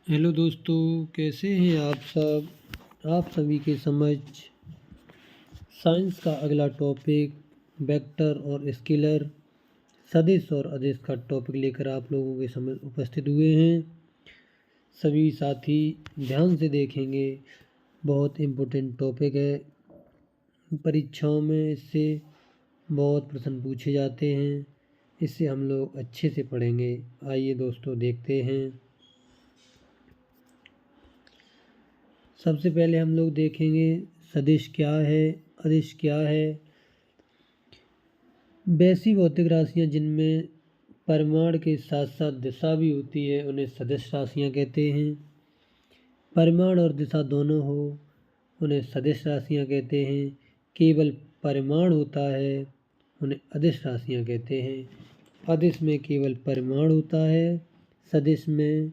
Hello दोस्तों, कैसे हैं आप सब। आप सभी के समझ साइंस का अगला टॉपिक वेक्टर और स्केलर सदिश और अदिश का टॉपिक लेकर आप लोगों के समझ उपस्थित हुए हैं। सभी साथी ध्यान से देखेंगे, बहुत इम्पोर्टेंट टॉपिक है। परीक्षाओं में इससे बहुत प्रश्न पूछे जाते हैं, इससे हम लोग अच्छे से पढ़ेंगे। आइए दोस्तों देखते हैं। सबसे पहले हम लोग देखेंगे सदिश क्या है, अदिश क्या है। वैसी भौतिक राशियाँ जिनमें परिमाण के साथ साथ दिशा भी होती है उन्हें सदिश राशियाँ कहते हैं। परिमाण और दिशा दोनों हो उन्हें सदिश राशियाँ कहते हैं। केवल परिमाण होता है उन्हें अदिश राशियाँ कहते हैं। अदिश में केवल परिमाण होता है, सदिश में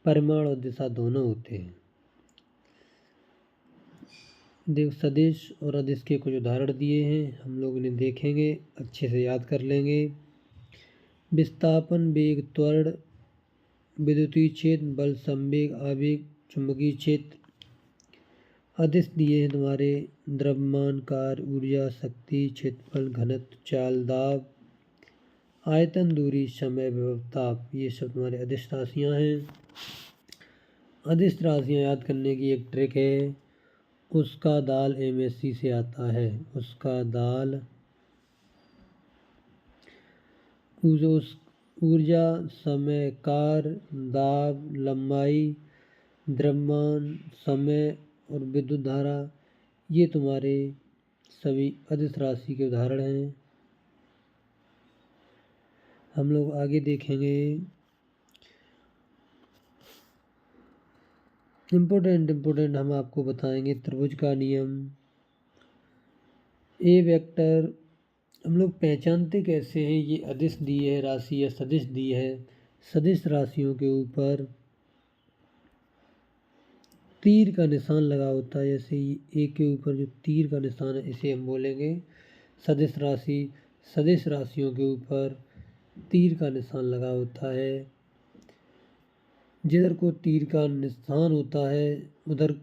परिमाण और दिशा दोनों होते हैं। देव सदिश और अदिश के कुछ उदाहरण दिए हैं, हम लोग इन्हें देखेंगे, अच्छे से याद कर लेंगे। विस्थापन, वेग, त्वरण, विद्युतीय क्षेत्र, बल, संवेग, आवेग, चुंबकीय क्षेत्र। अदिश दिए हैं तुम्हारे द्रव्यमान, कार्य, ऊर्जा, शक्ति, क्षेत्रफल, घनत्व, चाल, दाब, आयतन, दूरी, समय, विभव, ताप। ये सब तुम्हारे अदिश राशियाँ हैं। अदिश राशियाँ याद करने की एक ट्रिक है, उसका दाल MSc से आता है। उसका दाल ऊर्जा, समय, कार्य, दाब, लंबाई, द्रव्यमान, समय और विद्युत धारा, ये तुम्हारे सभी अदिश राशि के उदाहरण हैं। हम लोग आगे देखेंगे इम्पोर्टेंट हम आपको बताएंगे त्रिभुज का नियम। ए वेक्टर हम लोग पहचानते कैसे हैं, ये अदिश दी है राशि या सदिश दी है। सदिश राशियों के ऊपर तीर का निशान लगा होता है, जैसे ए के ऊपर जो तीर का निशान है इसे हम बोलेंगे सदिश राशि। सदिश राशियों के ऊपर तीर का निशान लगा होता है। जिधर को तीर का निशान होता है उधर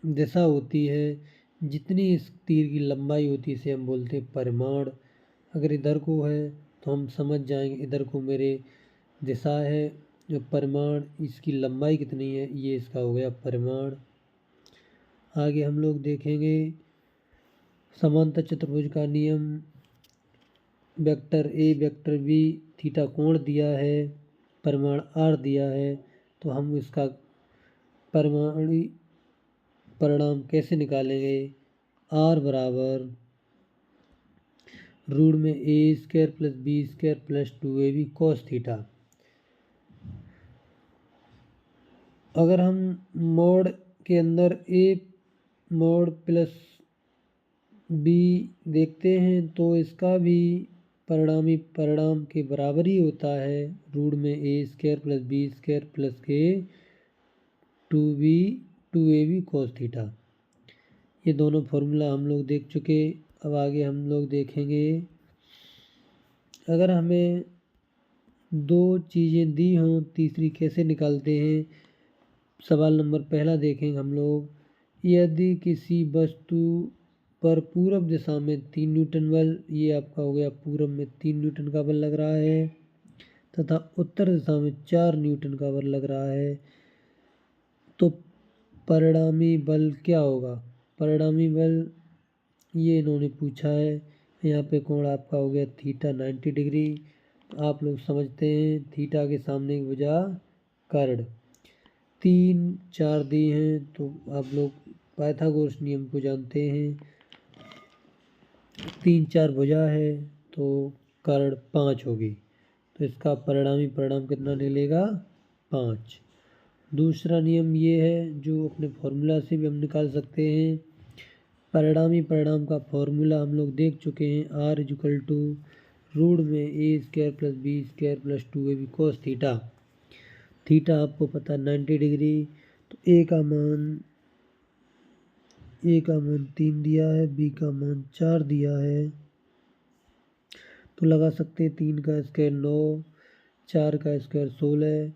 दिशा होती है। जितनी इस तीर की लंबाई होती है इसे हम बोलते हैं परिमाण। अगर इधर को है तो हम समझ जाएंगे इधर को मेरे दिशा है, जो परिमाण इसकी लंबाई कितनी है ये इसका हो गया परिमाण। आगे हम लोग देखेंगे समांतर चतुर्भुज का नियम। Vector a vector b, theta कोण दिया है, परिमाण r दिया है, तो हम इसका परिणाम कैसे निकालेंगे। r बराबर रूट में a² + b² + 2ab cos theta. अगर हम मोड के अंदर a मोड प्लस b देखते हैं तो इसका भी परिणाम के बराबर ही होता है, रूट में a² + b² + के 2ab cos थीटा। ये दोनों फॉर्मूला हम लोग देख चुके। अब आगे हम लोग देखेंगे अगर हमें दो चीज़ें दी हों तीसरी कैसे निकालते हैं। सवाल नंबर पहला देखेंगे हम लोग, यदि किसी वस्तु पर पूर्व दिशा में 3 न्यूटन बल, ये आपका हो गया पूर्व में 3 न्यूटन का बल लग रहा है, तथा उत्तर दिशा में 4 न्यूटन का बल लग रहा है, तो परिणामी बल क्या होगा। परिणामी बल ये इन्होंने पूछा है। यहाँ पे कोण आपका हो गया थीटा 90 डिग्री। आप लोग समझते हैं थीटा के सामने की भुजा कर्ण। 3 4 दिए हैं तो आप लोग पाइथागोरस नियम को जानते हैं, 3 4 भुजा है तो कर्ण 5 होगी, तो इसका परिणाम कितना निकलेगा 5। दूसरा नियम ये है जो अपने फॉर्मूला से भी हम निकाल सकते हैं। परिणाम का फॉर्मूला हम लोग देख चुके हैं, r रूट में a² + b² + 2ab cos theta. Theta आपको पता 90 डिग्री, तो a का मान 3 दिया है, b का मान 4 दिया है, तो लगा सकते हैं 3 का स्क्वायर 9, 4 का स्क्वायर 16,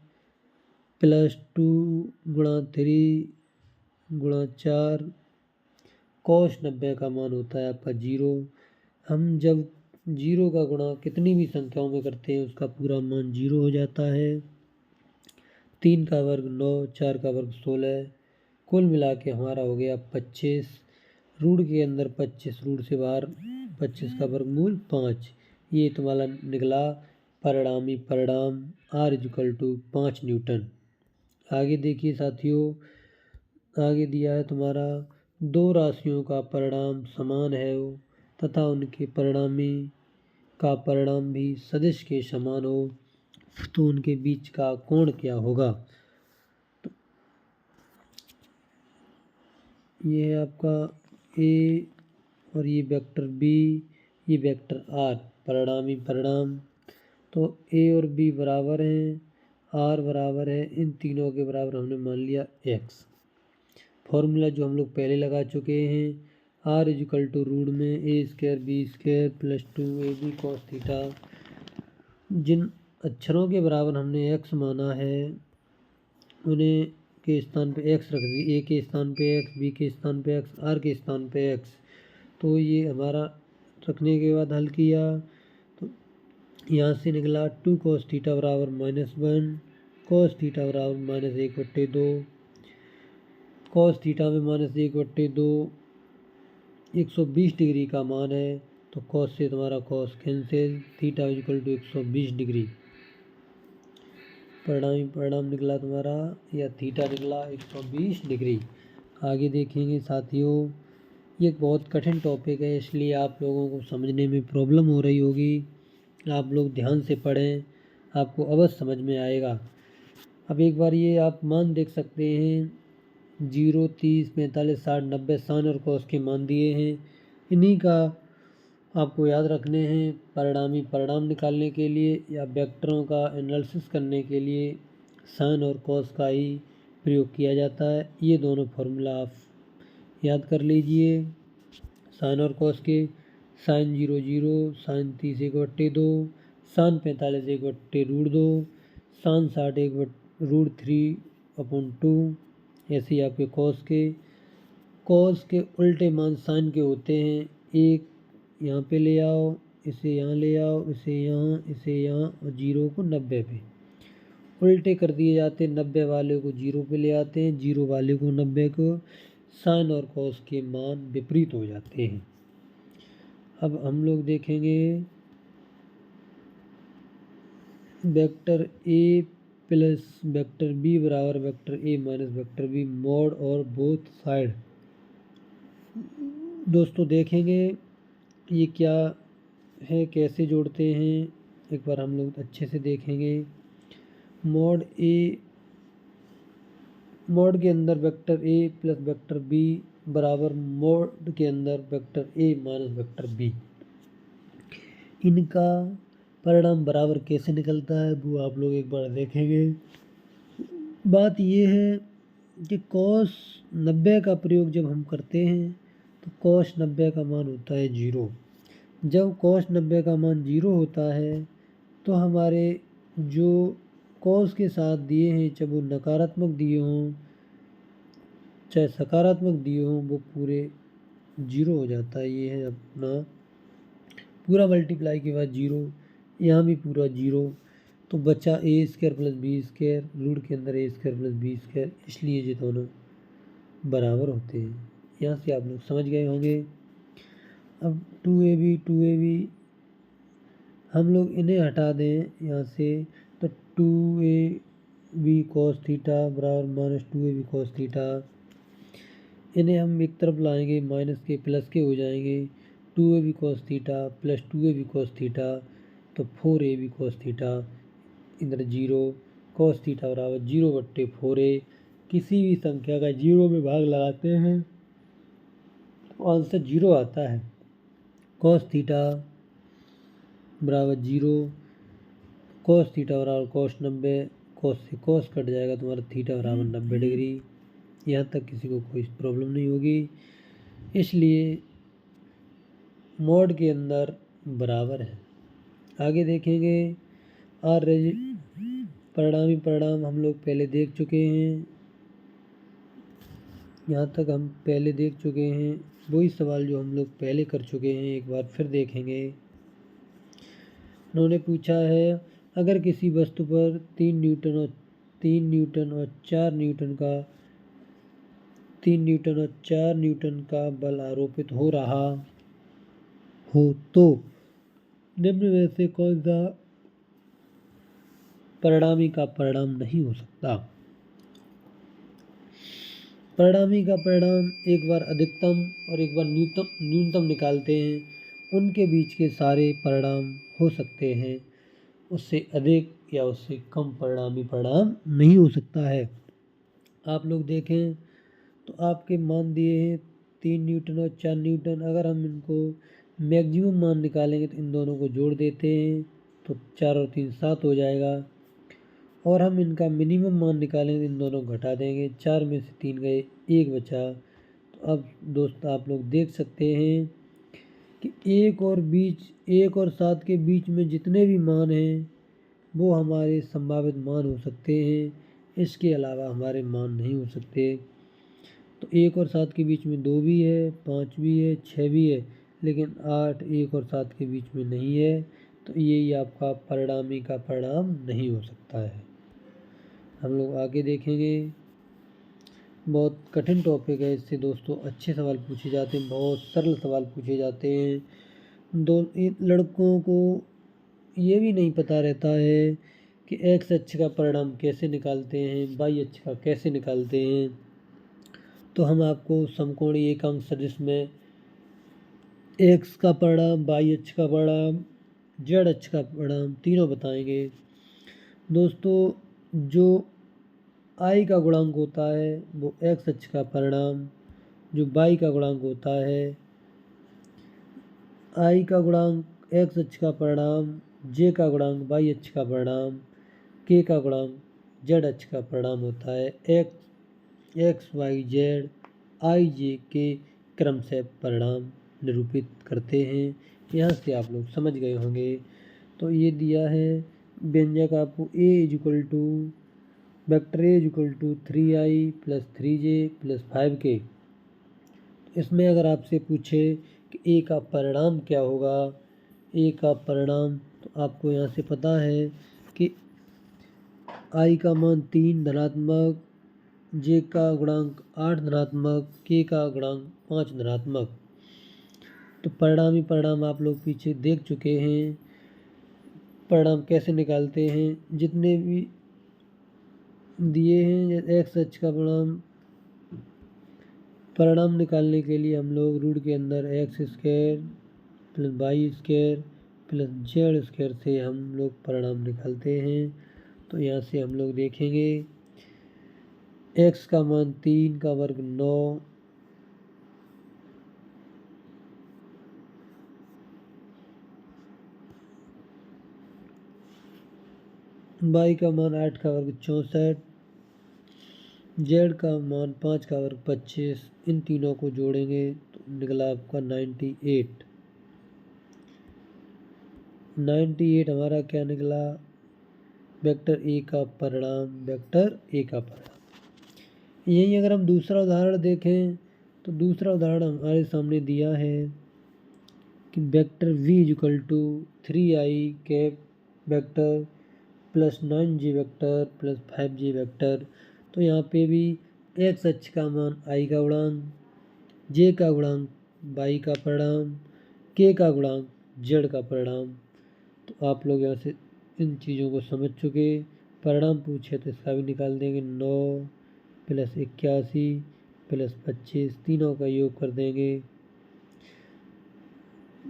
+2 × 3 × 4 cos 90 का मान होता है आपका 0। हम जब 0 का गुणा कितनी भी संख्याओं में करते हैं उसका पूरा मान 0 हो जाता है। 3 का वर्ग 9, 4 का वर्ग 16, कुल मिला के हमारा हो गया 25। रूट के अंदर 25, रूट से बाहर 25 का वर्गमूल 5। ये तुम्हारा निकला परिणाम R = 5 न्यूटन। आगे देखिए साथियों, आगे दिया है तुम्हारा दो राशियों का परिणाम समान है तथा उनके परिणामी का परिणाम भी सदिश के समान हो तो उनके बीच का कोण क्या होगा। तो ये है आपका ए और ये वेक्टर बी, ये वेक्टर आर, परिणाम। तो ए और बी बराबर हैं, आर बराबर है, इन तीनों के बराबर हमने मान लिया एक्स। फॉर्मूला जो हम लोग पहले लगा चुके हैं, R रूट में a² b² + 2ab cos theta. जिन अक्षरों के बराबर हमने x माना है उन्हें के स्थान पे x रख दी, a के स्थान पे x, b के स्थान पे x, r के स्थान पे x। तो ये हमारा रखने के बाद हल किया तो यहाँ से निकला 2 cos थीटा बराबर -1, cos थीटा बराबर -1/2। cos थीटा में -1/2 120 डिग्री का मान है तो cos से तुम्हारा cos कैंसिल, थीटा = 120 डिग्री। परिणाम निकला तुम्हारा या थीटा निकला 120 डिग्री। आगे देखेंगे साथियों, ये बहुत कठिन टॉपिक है इसलिए आप लोगों को समझने में प्रॉब्लम हो रही होगी। आप लोग ध्यान से पढ़ें, आपको अवश्य समझ में आएगा। अब एक बार ये आप मान देख सकते हैं, 0, 30, 45, 60, 90 साइन और कॉस के मान दिए हैं। इन्हीं का आपको याद रखने हैं। परिणाम निकालने के लिए या वेक्टरों का एनालिसिस करने के लिए साइन और कॉस का ही प्रयोग किया जाता है। ये दोनों फार्मूला आप याद कर लीजिए। साइन और कॉस के साइन 0 0, साइन 30 1/2, साइन 45 1/√2, साइन 60 1/√3/2। ऐसे ही आपके कॉस के उल्टे मान साइन के होते हैं। एक यहाँ पे ले आओ, इसे यहाँ ले आओ, इसे यहाँ और 0 को 90 पे उल्टे कर दिए जाते हैं। 90 वाले को 0 पे ले आते हैं, 0 वाले को 90 को। साइन और कॉस के मान विपरीत हो जाते हैं। अब हम लोग देखेंगे वेक्टर ए प्लस वेक्टर बी बराबर वेक्टर ए माइनस वेक्टर बी मॉड और बोथ साइड। दोस्तों देखेंगे ये क्या है, कैसे जोड़ते हैं, एक बार हम लोग अच्छे से देखेंगे। मॉड के अंदर वेक्टर ए प्लस वेक्टर बी बराबर मॉड के अंदर वेक्टर ए माइनस वेक्टर बी। इनका परिणाम बराबर कैसे निकलता है वो आप लोग एक बार देखेंगे। बात ये है कि cos 90 का प्रयोग जब हम करते हैं तो cos 90 का मान होता है 0। जब cos 90 का मान 0 होता है तो हमारे जो cos के साथ दिए हैं, चाहे वो नकारात्मक दिए हों चाहे सकारात्मक दिए हों, वो पूरे 0 हो जाता है। ये है अपना पूरा मल्टीप्लाई के बाद 0, यहाँ भी पूरा 0। तो बचा a² + b², रूट के अंदर a² + b², इसलिए ये दोनों बराबर होते हैं। यहाँ से आप लोग समझ गए होंगे। अब 2ab हम लोग इन्हें हटा दें यहाँ से तो 2ab cos थीटा बराबर -2ab cos थीटा। इन्हें हम एक तरफ लाएंगे, माइनस के प्लस के हो जाएंगे। 2ab cos theta + 2ab cos theta तो 4ab cos थीटा, इधर 0, cos थीटा बराबर 0/4a। किसी भी संख्या का 0 में भाग लगाते हैं तो आंसर 0 आता है। cos थीटा बराबर 0, cos थीटा बराबर cos 90, cos से cos कट जाएगा तुम्हारा, थीटा बराबर 90 डिग्री। यहाँ तक किसी को कोई प्रॉब्लम नहीं होगी, इसलिए मॉड के अंदर बराबर है। आगे देखेंगे परिणामी परिणाम हम लोग पहले देख चुके हैं, यहाँ तक हम पहले देख चुके हैं। वही सवाल जो हम लोग पहले कर चुके हैं एक बार फिर देखेंगे। उन्होंने पूछा है, अगर किसी वस्तु पर 3 न्यूटन और 4 न्यूटन का बल आरोपित हो रहा हो तो निम्न में से कौन सा परिणामी का परिणाम नहीं हो सकता। परिणामी का परिणाम एक बार अधिकतम और एक बार न्यूनतम निकालते हैं, उनके बीच के सारे परिणाम हो सकते हैं, उससे अधिक या उससे कम परिणामी परिणाम नहीं हो सकता है। आप लोग देखें तो आपके मान दिए हैं 3 न्यूटन और 4 न्यूटन। अगर हम इनको मैक्सिमम मान निकालेंगे तो इन दोनों को जोड़ देते हैं तो 4 और 3 7 हो जाएगा, और हम इनका मिनिमम मान निकालेंगे, इन दोनों को घटा देंगे, 4 में से 3 गए, 1 बचा। तो अब दोस्त आप लोग देख सकते हैं कि 1 और 7 के बीच में जितने भी मान हैं वो हमारे संभावित मान हो सकते हैं, इसके अलावा हमारे मान नहीं हो सकते। तो 1 और 7 के बीच में 2 भी है, 5 भी है, 6 भी है, लेकिन 8 1 और 7 के बीच में नहीं है, तो यही आपका परिणामी का परिणाम नहीं हो सकता है। हम लोग आगे देखेंगे। बहुत कठिन टॉपिक है, इससे दोस्तों अच्छे सवाल पूछे जाते हैं, बहुत सरल सवाल पूछे जाते हैं। लड़कों को ये भी नहीं पता रहता है कि एक्स अक्ष का परिणाम कैसे निकालते हैं, वाई अक्ष का कैसे निकालते हैं। तो हम आपको समकोणीय एकांक सदिश में एक्स का परिणाम, वाई अक्ष का परिणाम, जेड अक्ष का परिणाम तीनों बताएंगे। दोस्तों जो आई का गुणांक होता है वो एक्स अक्ष का परिणाम, जो वाई का गुणांक होता है, आई का गुणांक एक्स अक्ष का परिणाम, जे का गुणांक वाई अक्ष का परिणाम, के का गुणांक जेड अक्ष का परिणाम होता है। एक्स वाई जेड आई जे के क्रम से परिणाम निरूपित करते हैं। यहाँ से आप लोग समझ गए होंगे। तो ये दिया है व्यंजक आपको a equal to vector a equal to 3i plus 3j plus 5k। इसमें अगर आपसे पूछे कि ए का परिणाम क्या होगा, ए का परिणाम, तो आपको यहाँ से पता है कि आई का मान 3 धनात्मक, जे का गुणांक 8 धनात्मक, के का गुणांक 5 धनात्मक। तो परिणामी परिणाम आप लोग पीछे देख चुके हैं। परिणाम कैसे निकालते हैं, जितने भी दिए हैं एक्स अक्ष का परिणाम निकालने के लिए हम लोग रूट के अंदर x square plus y square plus z square से हम लोग परिणाम निकालते हैं। तो यहाँ से हम लोग देखेंगे एक्स का मान 3 का वर्ग 9, वाई का मान 8 का वर्ग 64, जेड का मान 5 का वर्ग 25। इन तीनों को जोड़ेंगे तो निकला आपका 98 हमारा क्या निकला, वेक्टर ए का परिणाम, वेक्टर ए का परिणाम। यही अगर हम दूसरा उदाहरण देखें तो दूसरा उदाहरण हमारे सामने दिया है कि vector v equal to 3i cap vector plus 9j vector plus 5j vector. तो यहाँ पे भी एक्स अक्ष का मान आई का गुणांक, जे का गुणांक वाई का परिणाम, के का गुणांक जेड का परिणाम। तो आप लोग यहाँ से इन चीज़ों को समझ चुके। परिणाम पूछे तो इसका भी निकाल देंगे, 9 प्लस 81 प्लस 25, तीनों का योग कर देंगे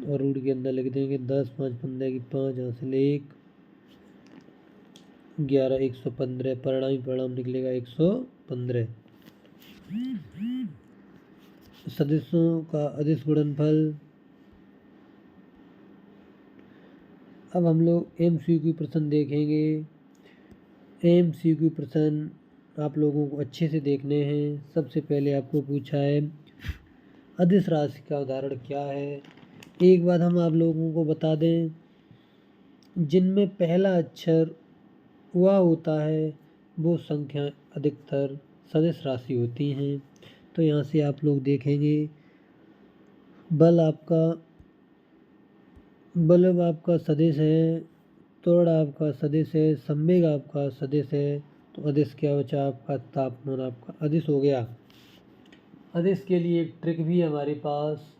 और रूट के अंदर लिख देंगे 10 5 15 की 5 हासिल 1 11 115। परिणामी परिणाम निकलेगा 115। सदिशों का अदिश गुणनफल। अब हम लोग MCQ प्रश्न देखेंगे। MCQ प्रश्न आप लोगों को अच्छे से देखने हैं। सबसे पहले आपको पूछा है अदिश राशि का उदाहरण क्या है। एक बात हम आप लोगों को बता दें, जिनमें पहला अक्षर वह होता है वो संख्या अधिकतर सदिश राशि होती हैं। तो यहाँ से आप लोग देखेंगे बल आपका सदिश है, त्वरण आपका सदिश है, संवेग आपका सदिश है। तो अदिश क्या बचा आपका, तापमान आपका अदिश हो गया। अदिश के लिए एक ट्रिक भी है हमारे पास,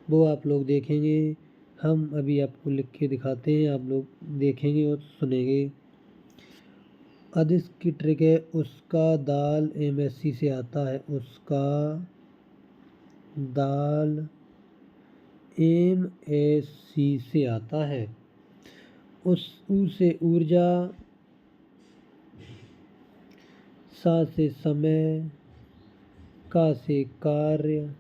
वो आप लोग देखेंगे। हम अभी आपको लिख के दिखाते हैं, आप लोग देखेंगे और सुनेंगे। अदिश की ट्रिक है उसका दाल MSC से आता है, उसका दाल MSC से आता है। उस ऊ से ऊर्जा, सा से समय, का से कार्य,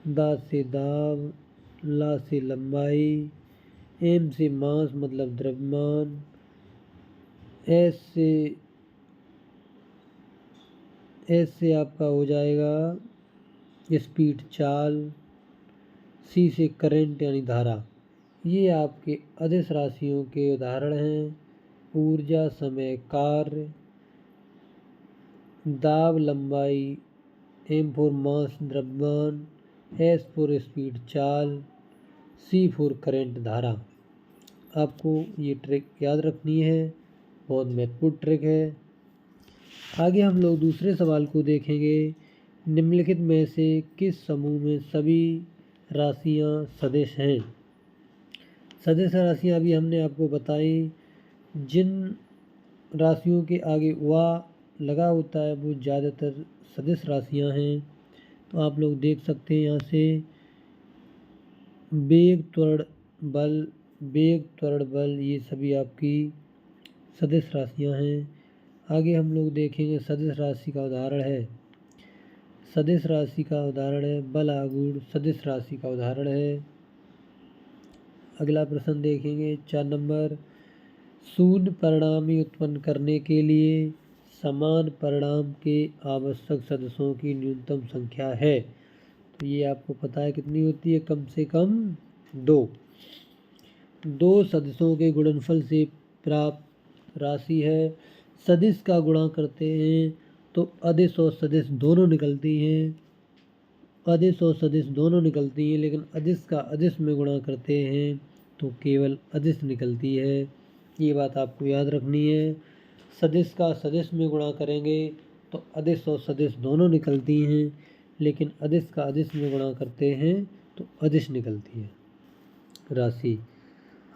दा से दाब, ला से लंबाई, एम से मास मतलब द्रव्यमान, एस से आपका हो जाएगा स्पीड चाल, सी से करंट यानी धारा। ये आपके अदिश राशियों के उदाहरण हैं। ऊर्जा, समय, कार्य, दाब, लंबाई, एम फॉर मास द्रव्यमान, एस फॉर स्पीड चाल, सी फॉर करंट धारा। आपको ये ट्रिक याद रखनी है, बहुत महत्वपूर्ण ट्रिक है। आगे हम लोग दूसरे सवाल को देखेंगे। निम्नलिखित में से किस समूह में सभी राशियां सदिश हैं। सदिश राशियां अभी हमने आपको बताई। जिन राशियों के आगे वा लगा होता है वो ज़्यादातर सदिश राशियां हैं। तो आप लोग देख सकते हैं यहाँ से वेग, त्वरण, बल ये सभी आपकी सदिश राशियां हैं। आगे हम लोग देखेंगे सदिश राशि का उदाहरण है। सदिश राशि का उदाहरण है बल आघूर्ण, सदिश राशि का उदाहरण है। अगला प्रश्न देखेंगे 4 नंबर। शून्य परिणामी उत्पन्न करने के लिए समान परिणाम के आवश्यक सदस्यों की न्यूनतम संख्या है। तो ये आपको पता है कितनी होती है, कम से कम 2 सदस्यों के गुणनफल से प्राप्त राशि है। सदिश का गुणा करते हैं तो अदिश और सदिश दोनों निकलती हैं। अदिश और सदिश दोनों निकलती हैं, लेकिन अदिश का अदिश में गुणा करते हैं तो केवल अदिश निकलती है। ये बात आपको याद रखनी है। सदिश का सदिश में गुणा करेंगे तो अदिश और सदिश दोनों निकलती हैं, लेकिन अदिश का अदिश में गुणा करते हैं तो अदिश निकलती है राशि।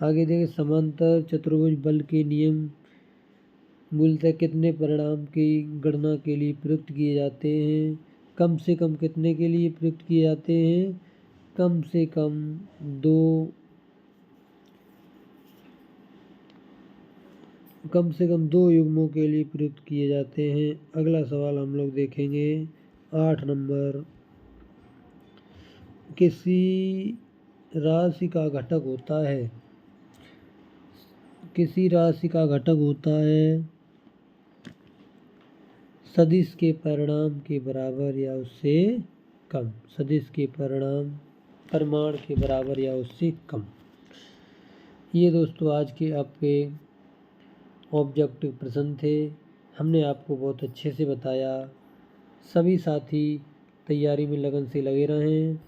आगे देखिए समांतर चतुर्भुज बल के नियम मूलतः कितने परिणाम की गणना के लिए प्रयुक्त किए जाते हैं। कम से कम कितने के लिए प्रयुक्त किए जाते हैं, कम से कम 2 युग्मों के लिए प्रयुक्त किए जाते हैं। अगला सवाल हम लोग देखेंगे 8 नंबर। किसी राशि का घटक होता है सदिश के परिमाण के बराबर या उससे कम। सदिश के परिमाण के बराबर या उससे कम। ये दोस्तों आज के आपके ऑब्जेक्टिव प्रश्न थे। हमने आपको बहुत अच्छे से बताया। सभी साथी तैयारी में लगन से लगे रहें।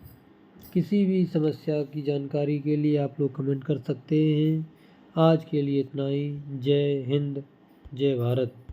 किसी भी समस्या की जानकारी के लिए आप लोग कमेंट कर सकते हैं। आज के लिए इतना ही। जय हिंद, जय भारत।